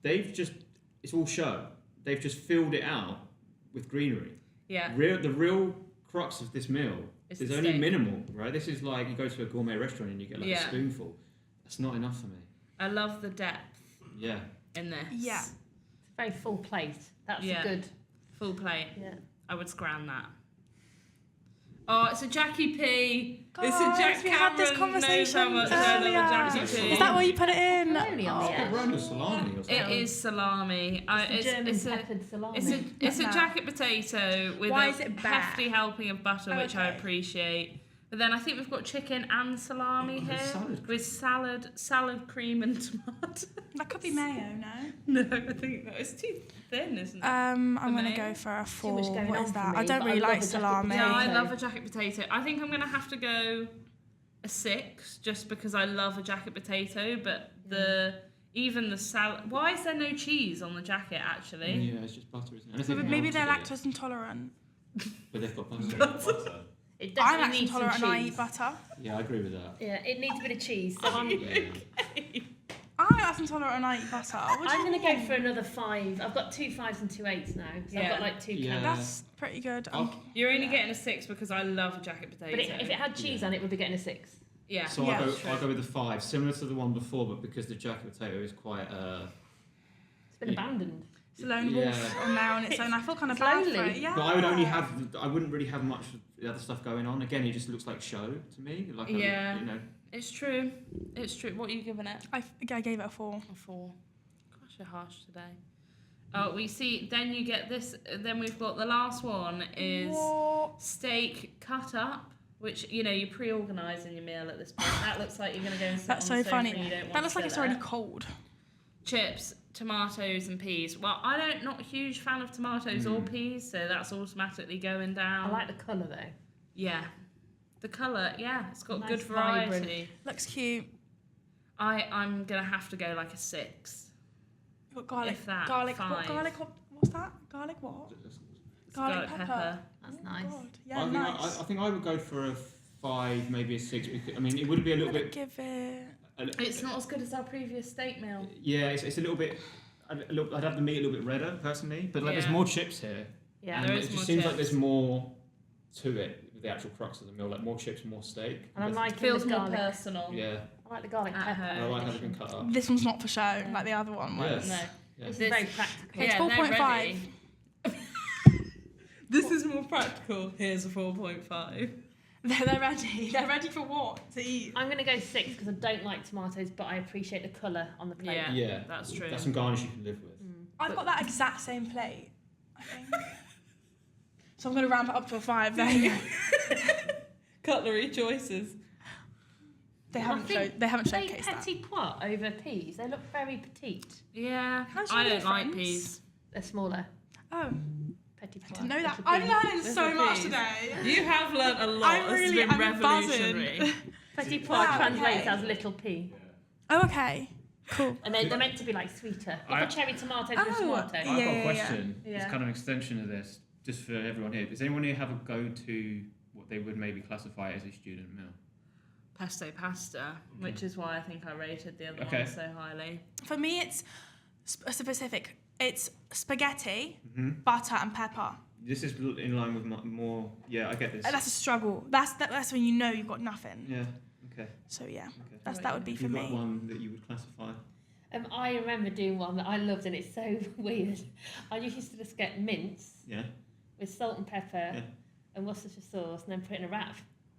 It's all show. They've just filled it out with greenery. Yeah. The real crux of this meal It's is the only steak. minimal, right? This is like you go to a gourmet restaurant and you get like Yeah. a spoonful. That's not enough for me. I love the depth Yeah. in this. Yeah. It's a very full plate. That's Yeah. good. Full plate. Yeah. I would scran that. Oh, it's a Jackie P. It's a Guys, Jack we had this Cameron knows how conversation much I love a Jackie earlier. P. Is that why you put it in? Pepperoni on the edge. Pepperoni or salami or something. It is salami. It's German peppered salami. It's a No. jacket potato with Why a is it hefty helping of butter, which I Okay. appreciate. But then I think we've got chicken and salami Oh, here salad. with salad cream and tomato. That could be mayo, no? No, I think that is too thin, isn't it? I'm gonna mayo? go for a 4. much going What on is for that? me, I don't but really I love like a jacket salami. Yeah, I potato. love a jacket potato. I think I'm gonna have to go a 6 just because I love a jacket potato, but even the salad. Why is there no cheese on the jacket actually? Yeah, it's just butter, isn't it? And Maybe it's they're melted, lactose intolerant. but they've got butter. It I'm definitely lactose needs some intolerant and I cheese. eat butter. Yeah, I agree with that. Yeah, it needs a bit of cheese. So I'm I'm lactose intolerant and I eat butter. What do you going to go mean? for another 5. I've got 2 5s and 2 8s now. So I've Yeah. got like 2 Yeah. cans. That's pretty good. You're only getting a 6 because I love a jacket potato. But if it had cheese on it, we'd be getting a 6. yeah. So Yeah. I'll go with the 5, similar to the one before, but because the jacket potato is quite It's been abandoned. It's a lone wolf on there on its own. I feel kind of bad for Slowly. it. Yeah. But I wouldn't really have much of the other stuff going on. Again, it just looks like show to me. Like Yeah. you know. It's true. It's true. What are you giving it? I gave it a 4. A 4. Gosh, you're harsh today. Oh, we see. Then you get this. Then we've got the last one is What? steak cut up, which you're pre-organising your meal at this point. That looks like you're going to go and sit That's on the so sofa funny. and you don't want That looks to like it's sit already there. cold. Chips, tomatoes, and peas. Well, not a huge fan of tomatoes or peas, so that's automatically going down. I like the colour though. Yeah, the colour. Yeah, it's got Nice, good variety. vibrant. Looks cute. I'm gonna have to go like a 6. You've got garlic. If that, garlic. 5. Garlic. What's that? Garlic what? Garlic pepper. That's Oh, nice. God. Yeah, I nice. think I would go for a 5, maybe a 6. Because, I mean, it would be a little bit. Give it. It's not as good as our previous steak meal. Yeah, it's a little bit. I'd have the meat a little bit redder personally, but like there's Yeah. more chips here. Yeah. And There it is just more seems like chips. there's more to it with the actual crux of the meal, like more chips, more steak. And I'm But- liking Feels the more garlic. personal. Yeah, I like the garlic At pepper. home. I like having been cut up. This one's not for show, like the other one was. Yeah. No. Yeah. This This- is very practical. It's Yeah, 4.5. they're ready. This is more practical. Here's a 4.5. They're ready. They're ready for what? To eat. I'm going to go 6 because I don't like tomatoes, but I appreciate the colour on the plate. Yeah. Yeah, That's true. That's some garnish you can live with. I've got that exact same plate, I think. So I'm going to ramp it up to a 5. There you go. Cutlery choices. They I haven't think showcased They that. petit pois over peas. They look very petite. Yeah. How's I your don't like difference? peas. They're smaller. Oh, Petit pois. I didn't know that. little I'm peas. learning so Little much peas. today. You have learnt a lot. I'm It's really, been I'm revolutionary. buzzing. Petit pois Wow, translates okay. as little pea. Oh, okay. Cool. And they're meant to be like sweeter. Like I- a cherry tomato Oh, with tomato. I've got Yeah, a yeah, question. yeah. It's kind of an extension of this, just for everyone here. Does anyone here have a go-to what they would maybe classify as a student meal? Pesto pasta, which is why I think I rated the other Okay. one so highly. For me, it's specific. It's spaghetti, Mm-hmm. butter, and pepper. This is in line with more. Yeah, I get this. And that's a struggle. That's when you know you've got nothing. Yeah. Okay. So yeah, Okay. that would be Have for you got me. one that you would classify? I remember doing one that I loved, and it's so weird. I used to just get mince Yeah. with salt and pepper Yeah. and Worcestershire sauce, and then put it in a wrap.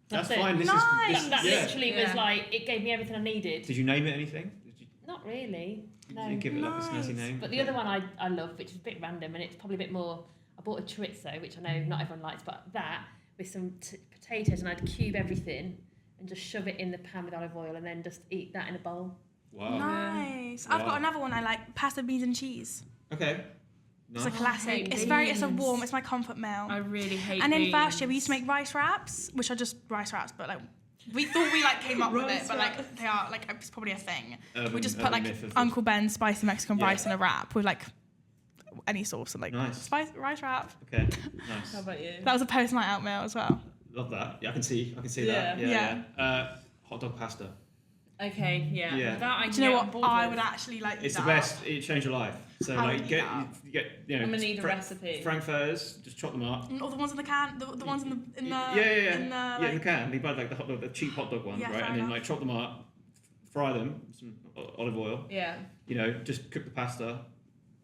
That's it. fine. This Nice. is That yeah. literally was Yeah. like, it gave me everything I needed. Did you name it anything? Not really, Did no. you give it like a snazzy Nice. name? But the other one I love, which is a bit random, and it's probably a bit more, I bought a chorizo, which I know not everyone likes, but that with some potatoes, and I'd cube everything and just shove it in the pan with olive oil and then just eat that in a bowl. Wow. Nice. I've Wow. got another one I like: pasta, beans, and cheese. Okay. It's Nice. a classic. hate It's a beans. warm. It's my comfort meal. I really hate And in beans. first year, we used to make rice wraps, which are just rice wraps, but like we thought we like came up with it, Rice but like they are like it's probably a thing. Urban- We just put urban like myth of Uncle Ben's spicy Mexican Yeah. rice in a wrap with like any sauce and like Nice. rice wrap. Okay. How Nice. about you? That was a post night out meal as well. Love that. Yeah, I can see that. Yeah. Yeah. Hot dog pasta. Okay, yeah. Yeah. That I can Do you know get on what? board I with. would actually like. It's eat the that. best. It changed your life. So I like would get eat that. you get you know. I'm gonna need a recipe. Frankfurters. Just chop them up. Or the ones in the can, the ones in the in the yeah. in the, Yeah, like, you can. You buy like the cheap hot dog ones, Yeah, right? fair And then enough. like chop them up, fry them, with some olive oil. Yeah. You know, just cook the pasta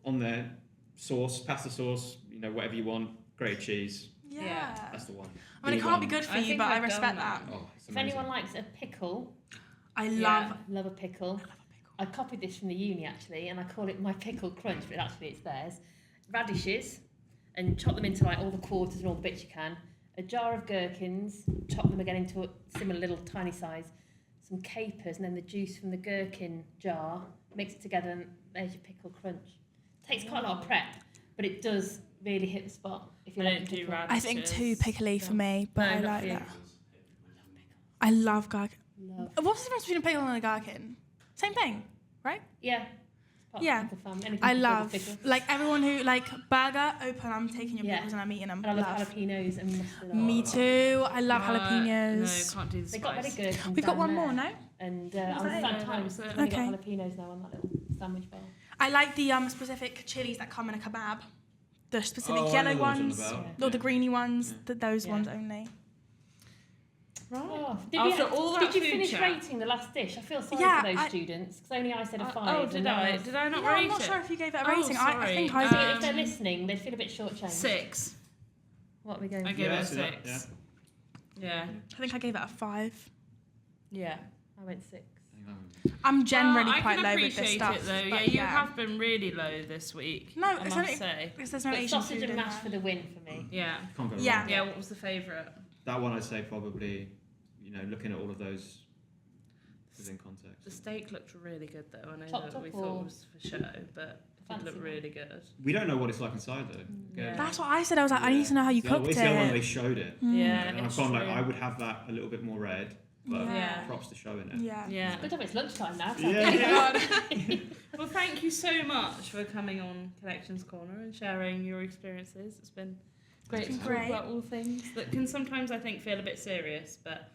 on there, sauce, pasta sauce. You know, whatever you want. Grated cheese. Yeah. That's the one. I mean, it can't be good for I you, think but I I've done respect that. that. Oh, it's If amazing. anyone likes a pickle, I Yeah. love a pickle. I copied this from the uni actually, and I call it my pickle crunch, but actually it's theirs. Radishes, and chop them into like all the quarters and all the bits you can. A jar of gherkins, chop them again into a similar little tiny size. Some capers, and then the juice from the gherkin jar. Mix it together, and there's your pickle crunch. Takes quite a lot of prep, but it does really hit the spot if you I like don't do pickle. radishes. I think too pickly for me, but No, I not like for you. that. I love gherkin. Love. What's the difference between a pickle and a gherkin? Same thing, right? Yeah. It's part Yeah. of the family. Anything I to do with love, pickle. like everyone who, like, burger, open, I'm taking your Yeah. pickles and I'm eating them. And I love Love. jalapenos and mustard. Me too. I love No, jalapenos. can't do the They got very spice. good. We've got one more, no? And Was I was that it? that No, time. that was it. Only Okay. got jalapenos now on that little sandwich bar. I like the specific chilies that come in a kebab. The specific Oh, I yellow know what you're ones, talking about. or the greeny ones, Yeah. those Yeah. ones only. Oh, After all that did you food finish chat- rating the last dish? I feel sorry Yeah, for those I- students because only I said a Oh, 5. did and no one I? else- Did I not Yeah, rate I'm not it? sure if you gave it a Oh, rating. I sorry. think I I think did. if they're listening, they'd feel a bit shortchanged. 6. What are we going I for? gave Yeah, it a I see that, 6. Yeah. I think I gave it a 5. Yeah. I went 6. I'm generally Well, quite I low can with this appreciate stuff. it though. Yeah, but you have been really low this week. No, I it's must only- say. Because there's no But Asian sausage food and in mash there. for the win for me. Yeah. Can't go wrong. Yeah. Yeah. What was the favourite? That one I'd say probably, looking at all of those within context. The steak looked really good though. I know Chopped that we up thought or it was for show, but it fancy looked one? really good. We don't know what it's like inside though. Yeah. That's what I said. I was like, I need to know how you The other- cooked it's the other one it. they showed it. Mm. Yeah. And I've it's gone like, true. I would have that a little bit more red, but Yeah. props to showing it. Yeah. Yeah. Good job it's lunchtime now. Yeah. Well, thank you so much for coming on Connections Corner and sharing your experiences. It's been great to been talk great. about all things that can sometimes, I think, feel a bit serious, but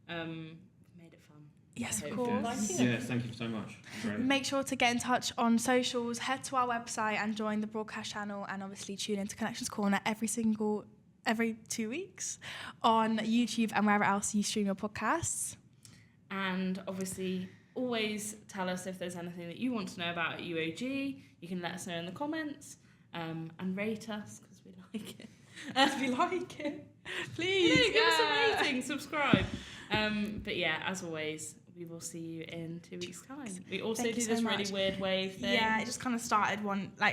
made it fun. Yes, of Yeah. course. Yeah, thank you so much. Great. Make sure to get in touch on socials, head to our website and join the broadcast channel, and obviously tune into Connections Corner every 2 weeks on YouTube and wherever else you stream your podcasts. And obviously, always tell us if there's anything that you want to know about at UOG. You can let us know in the comments and rate us because we like it. If you like it, please. Give us a rating, subscribe. But yeah, as always, we will see you in 2 weeks' time. We also Thank do you so this much. really weird wave thing. Yeah, it just kind of started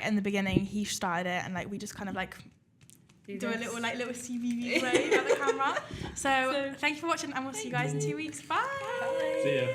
in the beginning. He started it, and we just kind of do a this. little CBB wave at the camera. So thank you for watching, and we'll see you guys in 2 weeks. Bye. See ya.